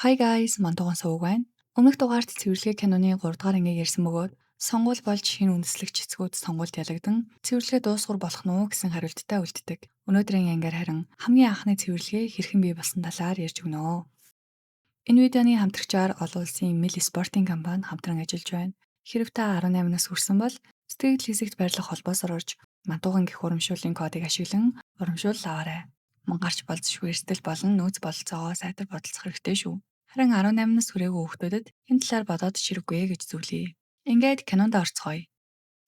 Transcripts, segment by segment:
Hi guys, Мантуган сууг байна. Өмнөх дугаарт цэвэрлэгээ киноны 3 дугаар ангийг ярьсан бөгөөд сонгуул болж шинэ үндэслэгч эцгүүд сонгуульд ялагдсан. Цэвэрлэгээ дуусгар болох нь уу гэсэн хариулттай үлддэг. Өнөөдрийн ангаар харин хамгийн анхны цэвэрлэгээ хэрхэн бий болсон талаар ярьж өгнө. Энэ видеоны хамтрагчаар олон улсын мэл спортын компани хамтран ажиллаж байна. Хэрэв та 18 нас хүрсэн бол сэтгэл хэсэгт барилах холбоос орж Мантуган гэх урамшууллын кодыг ашиглан урамшуул аваарай. Мангарч болзошгүй эрсдэл болон нөөц бололцоогоо сайтар бодолцох хэрэгтэй шүү. Харин 18 нас хүрээгүй хүүхдүүдэд энэ талаар бодоод чирэггүй гэж зүйлье. Ингээд кинонд орцгоё.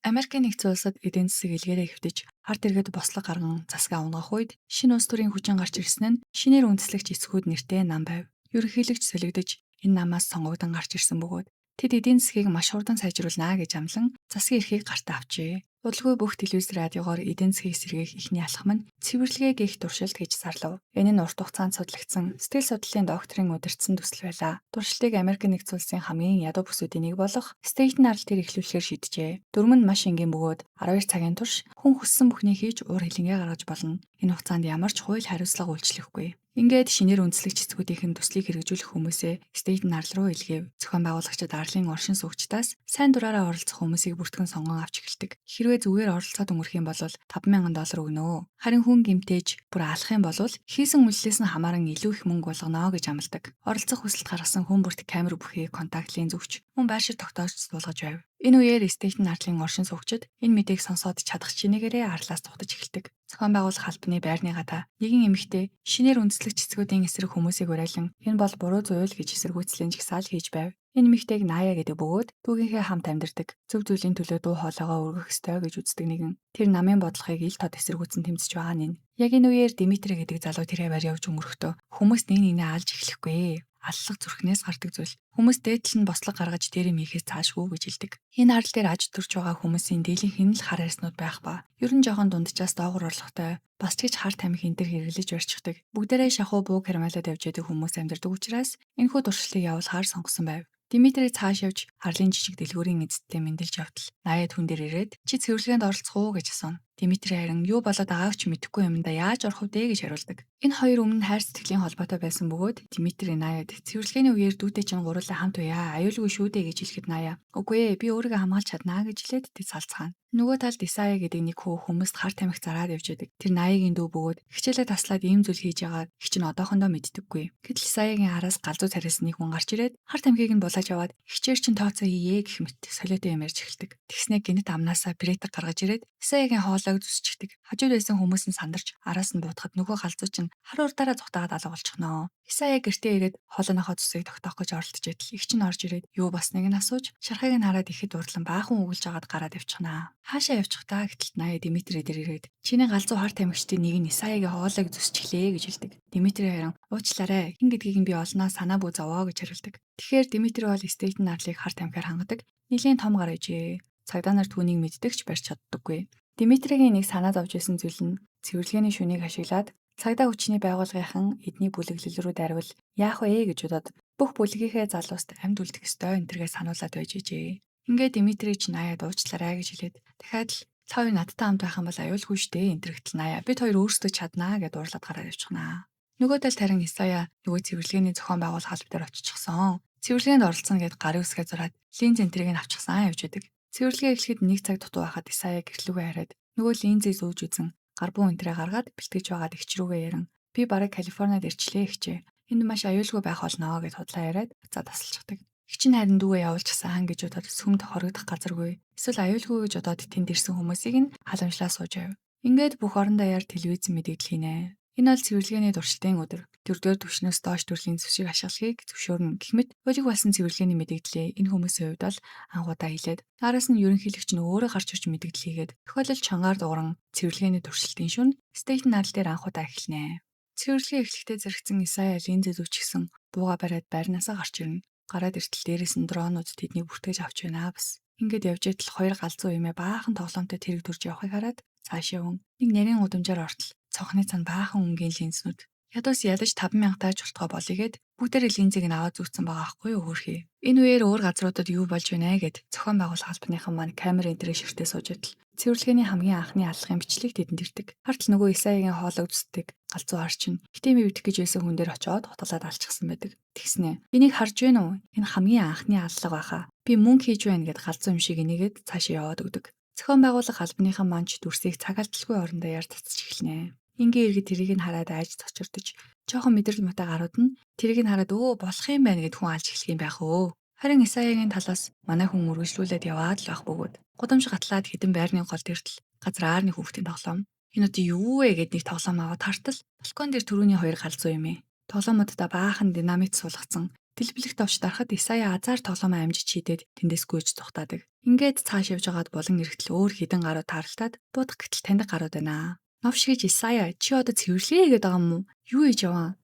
Америкийн нэгдсэн улсад эдийн засаг илгээрээ хэвтэж, харт иргэд бослог гарган засгаа унгах үед шинэ улс төрийн хүчин гарч ирсэн нь шинээр үндэслэгч эцгүүд нэртэй нам байв. Ерөнхийлөгч солигдож энэ намаас сонгогдсон гарч ирсэн бөгөөд тэд эдийн засгийг маш хурдан сайжруулнаа гэж амлан засгийн эрхийг гартаа авчээ. Удалгүй бүх телевиз радиогоор эдийн засгийг сэргээх ихний алхам нь цэвэрлэгээ гэх туршилт гэж зарлав. Энэ нь урт хугацаанд судлагдсан сэтгэл судлалын докторийн удирдсан төсөл байлаа. Туршилтыг Америк нэгдсэн улсын хамгийн ядуу бүсүүдийн нэг болох Стейтен Арл дээр эхлүүлэхээр шийджээ. Дүрм нь маш энгийн бөгөөд 12 цагийн турш хүн хүссэн бүхнийг хийж уур хилэнгээ гаргаж болно. Энэ хугацаанд ямар ч хууль хариуцлага үйлчлэхгүй. Ингээд шинээр үндэслэгч эцгүүдийн төслийг хэрэгжүүлэх хүмүүсээ Стейтен Арл руу илгээв. Зохион байгуулагчид Арлын оршин суугчдаас сайн дураараа оролцох хүмүүсийг бүртгэн сонгон авч эхэлдэг. Хэрвээ зүгээр оролцоод өнгөрөх юм бол $5,000 өгнө. Харин хүн гэмтээж бүр алах юм бол хийсэн үйлчлээс нь хамааран илүү их мөнгө болгоно гэж амладаг. Оролцох хүсэлт гаргасан хүн бүрт камер бүхий контакт линз өгч мөн байшир тогтоож суулгаж байв. Энэ үеэр Стейтен Арлын оршин суугчид энэ мэдээг сонсоод чадах чинээрээ Арлаас тухтаж эхэлдэг. Зохион байгуулах албаны байрны гадаа нэгэн эмэгтэй шинээр үндэслэгч эцгүүдийн эсрэг хүмүүсийг уриалан энэ бол буруу зүйл гэж эсэргүүцлийн жагсаал хийж байв. Энэ эмэгтэйг Ная гэдэг бөгөөд түүгийнхээ хамт амьдардаг зөв зүйлийн төлөө дуу хоолойгоо өргөх ёстой гэж үздэг нэгэн. Тэр намын бодлогыг ил тод эсэргүүцэн тэмцэж байгаа нь. Яг энэ үеэр Димитри гэдэг залуу тэрээр барь явж өнгөрөхдөө хүмүүс нэг нэгнээ алж эхлэхгүй. Аллах зүрхнээс гардаг зүйл. Хүмүүс дээдл нь бослог гаргаж дээрэм хийхээс цаашгүй гэж хэлдэг. Энэ арал дээр аж төрж байгаа хүмүүсийн дийлэнх нь л хар арснууд байх ба. Ер нь жоохон дундчаас доогуур орлоготой. Бас ч гэж хар тамхи энэ төр хэрэглэж барьчихдаг. Бүгдээрээ шахуу буу кармалаад явж байдаг хүмүүс амьдардаг учраас энэхүү туршилтыг явуулахаар сонгосон байв. Димитри цааш явж Арлын жижиг дэлгүүрийн эзэдтэй мэндэлж явтал Наяд хүн дээр ирээд чи цэвэрлэгээнд оролцох уу гэж асуув. Димитри харин юу болоод байгааг ч мэдэхгүй юмдаа яаж орох вэ гэж хариулдаг. Энэ хоёр өмнө хайр сэтгэлийн холбоотой байсан бөгөөд Димитри Наяд цэвэрлэгээний үеэр дүүтэй чинь гурлаа хамт уяа аюулгүй шүү дээ гэж хэлэхэд Ная үгүй ээ би өөрийгөө хамгаалж чаднаа гэж хэлээд тэд салцгаана. Нөгөө талд Исая гэдэг нэг хүмүүст хар тамхи зараад явж байдаг. Тэр Наягийн дүү бөгөөд хичээлээ таслаад ийм зүйл хийж байгаа их чинь одоохондоо мэддэггүй. Гэтэл Исаягийн араас галзуу царайс нэг хүн гарч ирээд хар тамхиг нь булааж аваад хичээр чин тооцоо хийе гэх мэт солиотой юм ярьж эхэлдэг. Тэгснээ гинэт амнаасаа претер гаргаж ирээд Исаягийн хоолойг зүсчихдэг. Хажууд байсан хүмүүс нь сандарч араас нь буутахад нөгөө галзуу чинь хар урдаараа зүхтагаад алга болчихноо. Исая гэртээ ирээд хоолойнохоо цусыг тогтоох гэж оролдож байтал их чинь орж ирээд юу басныг нь асууж шархыг нь хараад ихэд урдлан баахан үгэлж агаад гараад явчихнаа. Хаашаа явчих та гэтэл Ная Димитри дээр ирээд чиний галзуу харт тамхичдын нэг нь Исаягийн хоолойг зүсчихлээ гэж хэлдэг. Димитри харин уучлаарай хэн гэдгийг нь би олноо санаа бүү зовоо гэж хариулдаг. Тэгэхээр Димитри бол Стейтен Арлыг харт тамхиар хангадаг. Нилийн том гар ижээ. Цагдаа нар түүнийг мэддэгч барьж чаддаггүй. Димитригийн нэг санаа зовж исэн зүйл нь цэвэрлэгээний шүнийг ашиглаад цагдаа хүчний байгууллагынхан эдний бүлэглэл рүү дарвал яах вэ гэж бодоод бүх бүлгийнхээ залууст амьд үлдэх ёстой энтергээ сануулад байж ижээ. Ингээд Димитри ч Наяад уучлаарай гэж хэлээд дахиад л та хоёр надтай хамт байх юм бол аюулгүй шүү дээ энтергэтэл Ная бид хоёр өөрсдөө чаднаа гэд уурлаад гараад явчихнаа. Нөгөө талд харин Исая нөгөө цэвэрлэгээний зохион байгуулах алба дээр очичихсон. Цэвэрлэгээнд оролцсон гэд гарын үсгээ зураад линз энтрийг нь авчихсан явж байдаг. Цэвэрлэгээ эхлэхэд нэг цаг дутуу байхад Исая гэрлүүгээ хараад нөгөө линзээ зөөж үзэн гар буун энтрээ гаргаад бэлтгэж байгаад эгч рүүгээ яран би бараг Калифорниад ирчлээ гэжээ. Энд маш аюулгүй байх болно гэд худлаа яриад буцаа тасалчихдаг. Эгч нь харин дүүгээ явуулчихсан гэж бодоод сүмд хорогдох газаргүй. Эсвэл аюулгүй гэж бодоод тэнд ирсэн хүмүүсийг нь халамжлаа сууж байв. Ингээд бүх орон даяар телевиз мэдээлэл хийнэ. Энэ бол цэвэрлэгээний туршилтын өдөр. Дөрөвдүгээр түвшнээс доош төрлийн зүсийг ашиглахыг зөвшөөрнө. Гэхдээ божиг болсон цэвэрлэгээний мэдээллээ энэ хүмүүсийн хувьд бол анхудаа хэлээд араас нь ерөнхийлөгч нь өөрөө гарч ирж мэдээлэл хийгээд тохиолдол чангаар дууран цэвэрлэгээний туршилтын шүн Стейтен Арл дээр анхудаа эхэлнэ. Цэвэрлэгээ эхлэхдээ зэрэгцэн Исая линзээ зүвчгсэн бууга бариад байрнаасаа гарч ирнэ. Гараад иртэл дээрээс нь дронууд тэднийг бүртгэж авч байна бас. Ингээд явж байтал хоёр галзуу эмээ баахан тоглоомтой тэрэг дүрж явахыг хараад цааш явна. Нэг нарийн удамжаар ортол цонхны цан баахан өнгийн линзнүүд. Ядуус ядаж 5,000 тааж болтгоо болъё гэд Бүгдээрээ линзийг нь аваад зүүцсэн байгаа аахгүй юу хөөрхий. Энэ үеэр өөр газруудад юу болж байна гэд зохион байгуулах албаныхан маань камер энтрийг ширтээ сууж идэл. Цэвэрлэгээний хамгийн анхны алхахын бичлэгийг тэдэнд ирдэг. Хартал нөгөө Исаягийн хоолойг зүсдэг галзуу харчин. Хитэмий битгэх гэж байсан хүн дээр очиод хотолоод алчихсан байдаг. Тэгснэ. Энийг харж байна уу? Энэ хамгийн анхны аллага байхаа. Би мөнгө хийж байна гэд галзуу юм шиг энийгээд цаашаа яваад өгдөг. Зохион байгуулах албаныхан маань ч дүрсийг цаг алдалгүй орондоо яар татчих эхэлнэ. Ингийн иргэд тэрийг нь хараад айж цочирдож жоохон мэдрэл муутай гарууд нь тэрийг нь хараад өө болох юм байна гэд хүн алж эхлэх юм байх өө. Харин Исаягийн талаас манай хүн үргэлжлүүлээд яваад л байх бөгөөд гудамж гатлаад хідэн байрны голд иртэл газраар нэг хүүхдийн тоглоом. Энэ одоо юу вэ гэд нэг тоглоом аваад хартал балкон дээр түрүүний хоёр галзуу юм ээ. Тоглоомоддоо баахан динамит суулгацсан. Дэлбэлэгт овч дарахад Исая азар тоглоомоо амжиж хийдээд тэндээс гүйж зүхтаадаг. Ингээд цааш явж байгаад болон эргэтэл өөр хідэн гарууд тааралтаад будах гэтэл таньдаг гарууд байна. Новш гэж Исая чи одоо цэвэрлэе гэдэг байгаа юм уу? Юу хийж яваа?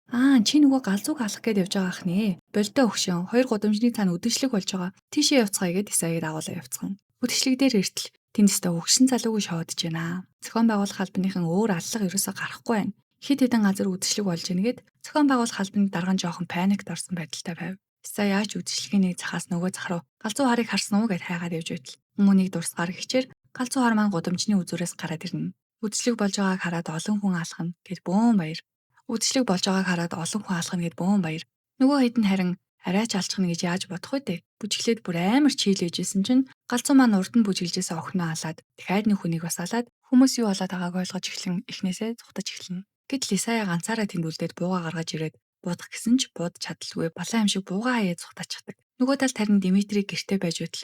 Чи нөгөө галзууг алах гээд явж байгаа ахнээ. Болдоо өгшөн. Хоёр гудамжны цаана үдэшлэг болж байгаа. Тийшээ явцгаая гэд Исаяг дагуулаа явцгаан. Үдэшлэг дээр иртэл тэндээсээ өгшин залууг шоодож байна. Зохион байгуулах албаныхан өөр аллага ерөөсө гарахгүй байна. Хит хитэн газар үдэшлэг болж ийнгээд зохион байгуулах албаны дарган жоохон паникт орсон байдалтай байв. Исая ч үдэшлэгийн нэг захаас нөгөө зах руу галзуу харыг харсан уу гэд хайгаад явж байтал хүмүүнийг дурсгаар хичээр галзуу хар маань гудамжны үзүүрээс гараад ирнэ. Үдэшлэг болж байгааг хараад олон хүн алхана гэд бөөн баяр. Үдэшлэг болж байгааг хараад олон хүн алхана гэд бөөн баяр. Нөгөө хэд нь харин арайч алчхна гэж яаж бодох вэ дээ? Бүжиглээд бүр амар чийлээжсэн чинь галзуу маань урд нь бүжиглжээс охиноо алаад дахиад нэг хүнийг бас алаад хүмүүс юу болоод байгааг ойлгож эхлэн эхнээсээ зүхтаж эхэлнэ. Гэтэл Исая ганцаараа тэнд үлдээд бууга гаргаж ирээд буудах гэсэн ч буудаж чадалгүй балан юм шиг буугаа хаяа зүхтачихдаг. Нөгөө талд харин Димитри гэртээ байж байтал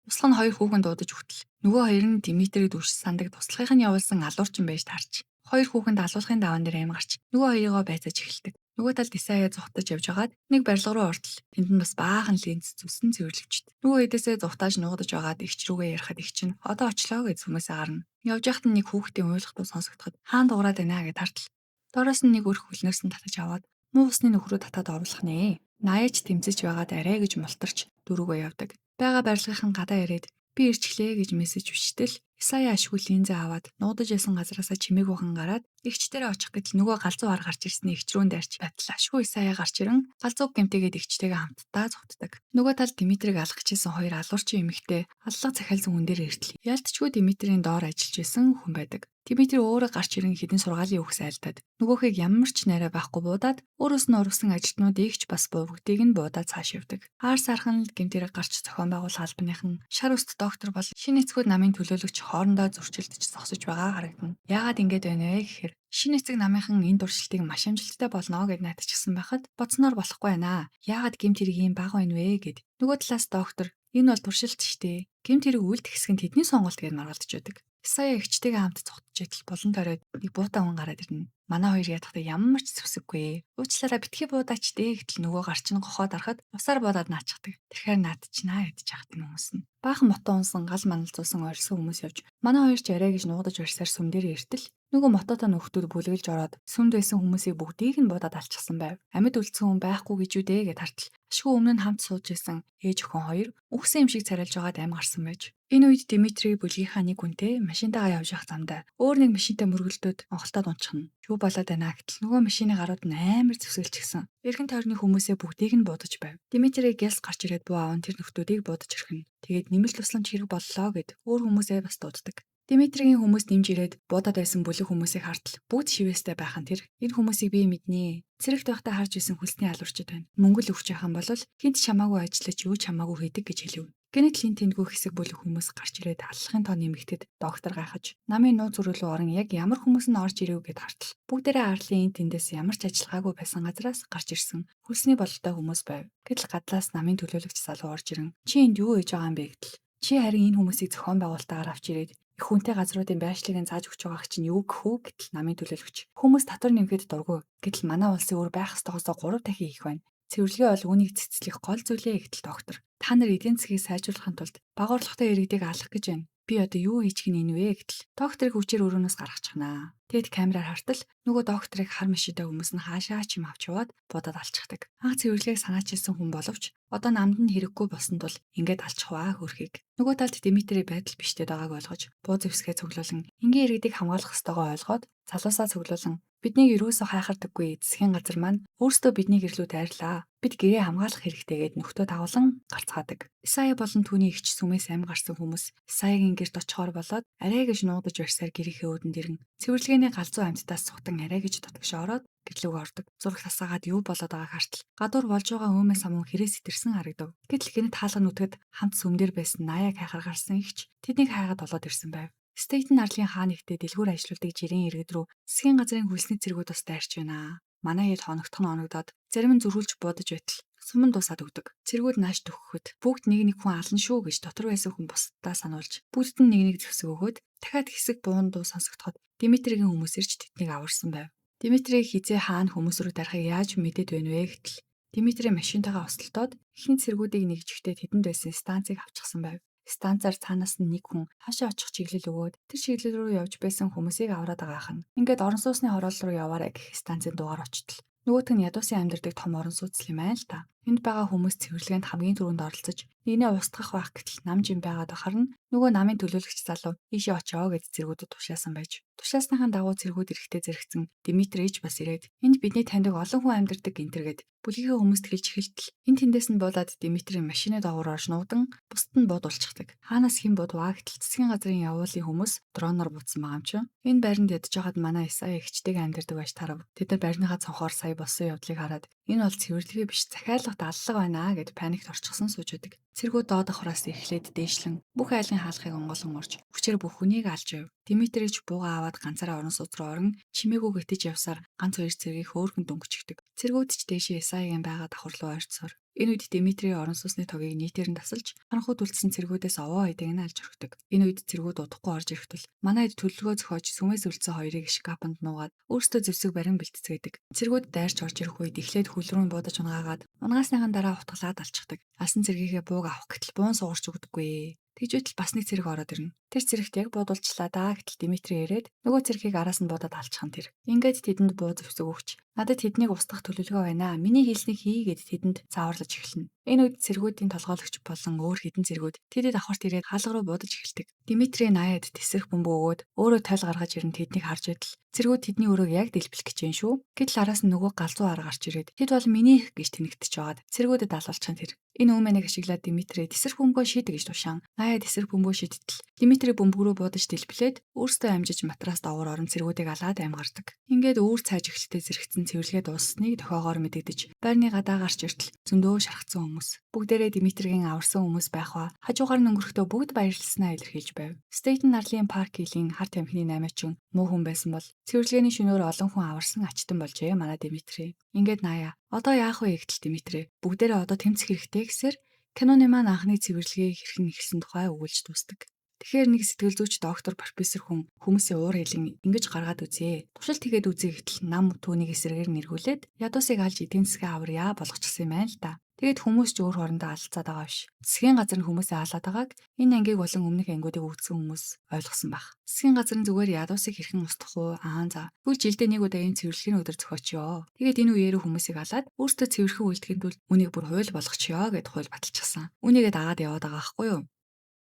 туслах нь хоёр хүүхэн дуудаж өгтөл. Нөгөө хоёр нь Димитрийг дүрс сандаг туслахыг нь явуулсан алуурчин байж таарч. Хоёр хүүхэнд алуулахын даваан дээр аим гарч нөгөө хоёроо байцааж эхэлдэг. Нөгөө талд Исая зүхтаж явж хагаад нэг барилга руу ортол. Тэнд нь бас баахан линз зүсэн цэвэрлэгчд. Нөгөө хэдээсээ зүхтааж нуугдаж байгаад игч рүүгээ ярихад игч нь одоо очлоо гэж хүмүүсээ гарна. Явж яхад нэг хүүхдийн уйлахтуу сонсогдоход хаан дуурайд байна гэж тартал. Доороос нь нэг өрх хөлнөөс нь татаж аваад муу усны нөхрөө татаад оруулах нэ. Наяж тэмцэж байгаад арай гэж мултарч дөрүүгөө явдаг. Бага барилгынхан гадаа ирээд би ирчихлээ гэж мессеж бичтэл Исая ашгүй линзээ аваад нуудаж ясан газараасаа чимээг ухан гараад игчдэрээ очих гэтэл нөгөө галзуу хар гарч ирсний игчрүүн дайрч байтал ашгүй Исая гарч ирэн галзууг гэмтээгээд игчтэйгээ хамтдаа зүгтдэг. Нөгөө тал Димитрийг алах гэжсэн хоёр алуурчин эмэгтэй аллах захиалсан хүн дээр иртэл ялтчгүй Димитрийн доор ажиллаж исэн хүн байдаг. Димитри өөрөө гарч ирэн хідэн сургаалын үгс айлтаад нөгөөхийг ямар ч найраа байхгүй буудаад өөрөөс нь ургасан ажилтнуудыг ч бас бүгдийг нь буудаад цааш явдаг. Аар сархан гэмтэрэг гарч зохион байгуулах албаныхан шар үст доктор бол шинэ эцгүүд намын төлөөлөгч хоорондоо зөрчилдөж зогсож байгаа харагдана. Яагаад ингэж байна вэ гэхээр шинэ эцэг намынхан энэ дуршилтыг маш амжилттай болно гэд найдачсан байхад боцноор болохгүй байна. Яагаад гэмт хэрэг ийм бага байна вэ гэд. Нөгөө талаас доктор энэ бол туршилт штэ. Гэмт хэрэг үлдэх хэсэг нь тэдний сонголт гэж маргалдаж байдаг. Исая эгчтэйгээ хамт цогтж идэл болон тойроод нэг буутай хүн гараад ирнэ. Манай хоёр ядахтаа ямар ч зэвсэггүй. Уучлаарай битгий буудаач дээ гэтэл нөгөө гарчин гохоод арахад усаар бодоод наачдаг. Тэгэхээр наадчихнаа гэдэж яхад энэ хүмүүс нь. Баахан мотон унсан гал маналзуулсан орилсон хүмүүс явж манай хоёр ч арай гэж нуугдаж орсоор сүм дээр иртэл нөгөө мототой нөхдүүд бүлгэлж ороод сүмд байсан хүмүүсийг бүгдийг нь буудаад алчихсан байв. Амьд үлдсэн хүн байхгүй гэж үү дээ гэд хартал. Ашгүй өмнө нь хамт сууж исэн ээж охин хоёр үхсэн юм шиг царайлж байгаад аим гарсан байж. Энэ үед Димитри бүлгийнхаа нэг хүнтэй машинтайгаа явж явах замдаа өөр нэг машинтай мөргөлдөөд онголтоод унчихна. Юу болоод байна гэтэл нөгөө машины гарууд нь амар зэвсгэлчихсэн. Эргэн тойрны хүмүүсээ бүгдийг нь буудаж байв. Димитри гялс гарч ирээд буу аав тэр нөхдүүдийг буудаж орхино. Тэгээд нэмэлт тусламж хэрэг боллоо гэд өөр хүмүүсээ бас дууддаг. Димитригийн хүмүүс нэмж ирээд буудаад байсан бүлэг хүмүүсийг хартал бүгд шивээстэй байхан тэр энэ хүмүүсийг би мэднэ. Цэрэгт байхдаа харж исэн хөлсний алуурчид байна. Мөнгө л өгч яхан бол хинт чамаагүй ажиллаж юу чамаагүй хийдэг гэж хэлв. Гэнэтэл энэ тэндгүй хэсэг бүлэг хүмүүс гарч ирээд аллахын тоо нэмэгдэд доктор гайхаж намын нууц зөрүүлөө орон яг ямар хүмүүс нь орж ирэв гэд хартал бүгдээрээ арлын энэ тэндээс ямар ч ажиллагаагүй байсан газраас гарч ирсэн хөлсний бололтой хүмүүс байв. Гэтэл гадлаас намын төлөөлөгч залуу орж ирэн чи энд юу хийж байгаа юм бэ гэтэл чи харин энэ хүмүүсийг зохион байгуулалтаар авч ирээд их хүнтэй газруудын байршлыг зааж өгч байгаах чинь юу гэх үү гэтэл намын төлөөлөгч хүмүүс татвар нэмэхэд дургүй гэтэл манай улсын өөр байх ёстойгоос 3 дахин их байна. Цэвэрлэгээ бол үүнийг цэцлэх гол зүйлээ гэтэл доктор та нар эдийн засгийг сайжруулахын тулд бага орлоготой иргэдийг алах гэж байна. Би одоо юу хийчих гин вэ гэтэл докторыг хүчээр өрөөнөөс гаргачихнаа. Тэгэд камераар хартал нөгөө докторыг хар машинтай хүмүүс нь хаашаа ч юм авч яваад бодоод алчихдаг. Анх цэвэрлэгийг санаачилсан хүн боловч одоо намд нь хэрэггүй болсон тул ингээд алчих ваа хөрхийг. Нөгөө талд Димитри байдал биштэй байгааг ойлгож буу зэвсгээ цуглуулan энгийн иргэдийг хамгаалах ёстойгоо ойлгоод залуусаа цуглуулan Биднийг юусоо хайхардаггүй засгийн газар маань өөрсдөө бидний гэрлүүд айрлаа. Бид гэрээ хамгаалах хэрэгтэйгээд нөхдөө дагуулan гарцгаадаг. Исая болон түүний эгч сүмээс амь гарсан хүмүүс Исаягийн гэрт очихоор болоод арай гэж нуугдаж барьсаар гэрийнхээ өөдөнд ирэн цэвэрлэгээний галзуу амьтдаас сухтан арай гэж дотгош ороод гэрлүүг ордог. Зураг тасаагаад юу болоод байгааг хартал гадуур болж байгаа өөмөө самун хэрээс итэрсэн харагдав. Гэтэл гэнэт хаалга нүтгэд хамт сүмдэр байсан наяг хайхаар гарсан ихч тэднийг хайгаад болоод ирсэн байв. Стейтен арлын хаан ихтэй дэлгүүр ажилладаг жирийн иргэд рүү засгийн газрын хөлсний цэргүүд бас дайрч байна. Манай хэд хоногдох нь оногдоод зарим нь зөрүүлж будаж байтал суман дуусаад өгдөг. Цэргүүд нааш төгөхөд бүгд нэг хүн алан шүү гэж дотор байсан хүн бусдаа сануулж бүгд нь нэг зөксөг өгөөд дахиад хэсэг буун дуу сонсогдоход Димитригийн хүмүүс ирж тэднийг аварсан байв. Димитри хизээ хаана хүмүүс рүү дарахыг яаж мэдээд байна вэ гэтэл Димитри машинтайгаа усталтаад ихэнх цэргүүдийг нэгжихдээ тэдэнд байсан станцыг авчихсан байв. Станцаар цаанаас нь нэг хүн хаашаа очих чиглэл өгөөд тэр чиглэл рүү явж байсан хүмүүсийг аваад байгаах нь. Ингээд орон сууцны хороол руу яваарай гэх станцын дугаар очтол. Нөгөөт нь ядуусын амьдардаг том орон сууц юм байна л та. Энд байгаа хүмүүс цэвэрлэгээнд хамгийн түрүүнд оролцож нэгнээ устгах байх гэтэл нам жим байгаад ахар нь нөгөө намын төлөөлөгч залуу ийшээ очоо гэж цэргүүдэд тушаасан байж. Тушаасныхаа дагуу цэргүүд эрэхтэй зэрэгцэн Димитрич бас ирээд энд бидний таньдаг олон хүн амьдардаг гинтэргээд бүлгийн хүмүүст хэлж эхэлтэл энэ тэндээс нь болоод Димитри машины доогуур орж нуугдан бусд нь бод улчихдаг. Хаанаас хэн бодваа гэтэл засгийн газрын явуулын хүмүүс дроноор буцсан байгаа юм чинь. Энэ байранд ядж байгаад манай Исая эгчтэйг амьдардаг байж тарав. Тэд нар барьныхаа цонхоор сая болсон явдлыг хараад энэ бол цэвэрлэгээ биш захиалгад аллага байна гэд паникт орчихсон сууж байдаг. Цэргүүд доод давхраас эхлээд дээшлэн бүх айлын хаалхыг онгоолон орж хүчээр бүх хүнийг алж байв. Димитрич бууга аваад ганцаараа орон сууц руу орон чимээгүй гэтэж явсаар ганц хоёр цэргийг хөөрхөн дөнгөчгдөг. Цэргүүд ч дээшээ Исаягийн байгаа давхар руу ойрцсоор энэ үед Димитри орон сууцны тогийг нийтээр нь тасалж харанхуйд үлдсэн цэргүүдээс овоо хэдэг нь алж өргөдөг. Энэ үед цэргүүд удахгүй орж ирэхдээ манай хэд төлөвлөгөө зохиож сүмээс үлдсэн хоёрыг шкафанд нуугаад өөрсдөө зэвсэг барин бэлтцгээдэг. Цэргүүд дайрч орж ирэх үед эхлээд хөл рүү буудаж унгаагаад унгааснийхан дараа утгалаад алчдаг. Алсан цэргийнхээ бууг авах гэтэл буун суугарч өгдөггүй. Тэгжүүтэл бас нэг цэрэг ороод ирнэ. Тэр цэрэгт яг буудулчлаа даа гэтэл Димитри ирээд нөгөө цэргийг араас нь буудаад алчих нь тэр. Ингээд тэдэнд буу зэвсэг өгч надад тэднийг устгах төлөвлөгөө байна. Миний хэлснийг хийгээд тэдэнд цааварлаж эхэлнэ. Энэ үед цэргүүдийн толгойлогч болон өөр хэдэн цэргүүд тэдэд давхарт ирээд хаалга руу буудаж эхэлдэг. Димитри наяад тесрэх бөмбөг өгөөд өөрөө тойл гаргаж ирэн тэднийг харж байтал цэргүүд тэдний өрөөг яг дэлбэлэх гэж байна шүү. Гэтэл араас нь нөгөө галзуу ар гарч ирээд тэд бол минийх гэж тэнэгтэж байгаад цэргүүдэд алуулчихсан тэр. Энэ үмэнийг ашиглаад Димитри тесрэх бөмбөгөө шийдэг гэж тушаан. Наяа тесрэх бөмбөгөө шийдтэл Димитри бөмбөг рүү буудаж дэлбэлээд өөртөө амжиж матраас доогуур орон цэргүүдийг алаад амьгардаг. Ингээд өөр цааж эхлэлтэй зэрэгцэн цэвэрлэгээ дууссаныг тохиогоор мэдэгдэж байрны гадаа гарч иртэл зөндөө шархсан хүмүүс. Бүгдээрээ Димитригийн аварсан хүмүүс байх ба хажуугаар нь өнгөрөхдөө бүгд баярлалснаа илэрхийлж байв. Стейтен Арлын парк хилийн харт амхны 8-чин муу хүн байсан бол цэвэрлэгээний шөнөөр олон хүн аварсан ачтан болжээ манай Димитри. Ингээд наяа одоо яах вэ гэтэл Димитри бүгдээрээ одоо тэмцэх хэрэгтэй гэсээр киноны маань анхны цэвэрлэгээ хэрхэн эхэлсэн тухай өгүүлж дуустдаг. Тэгэхээр нэг сэтгэл зүйч доктор профессор хүн хүмүүсийн уур хэлэн ингэж гаргаад үзье. Туршилт хийгээд үзье гэтэл нам түүнийг эсрэгээр нэргүүлээд ядуусыг алж эдийн засгийн аварьяа болгочихсон юм байна л да. Тэгээд хүмүүс ч өөр хоорондоо алалцаад байгаа биш. Засгийн газар нь хүмүүсээ хаалаад байгааг энэ ангийг болон өмнөх ангиудыг үүсгэн хүмүүс ойлгосон баг. Засгийн газар нь зүгээр ядуусыг хэрхэн устгах уу? За. Тэгвэл жилдээ нэг удаа энэ цэвэрлэгийн өдөр зохиочё. Тэгээд энэ үеэрээ хүмүүсийг алаад өөрсдөө цэвэрхэн үйлдэхин тул үнийг бүр хууль болгочихё гэд хууль баталчихсан. Үнийгээ дагаад яваад байгаа байхгүй юу?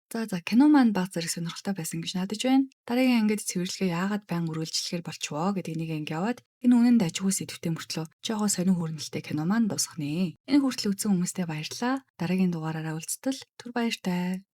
За кино маань баг зэрэг сонирхолтой байсан гэж надад байна. Дараагийн ангид цэвэрлэгээ яагаад байнга үргэлжлэхээр болчихвоо гэдэг энийг анги яваад энэ үнэнд ажгүй сэдвтэй мөртлөө жоогоо сонин хүрнэлтэй кино маань дуусгах нэ. Энэ хүртэл үзсэн хүмүүстээ баярлалаа. Дараагийн дугаараараа уулзтал түр баяртай.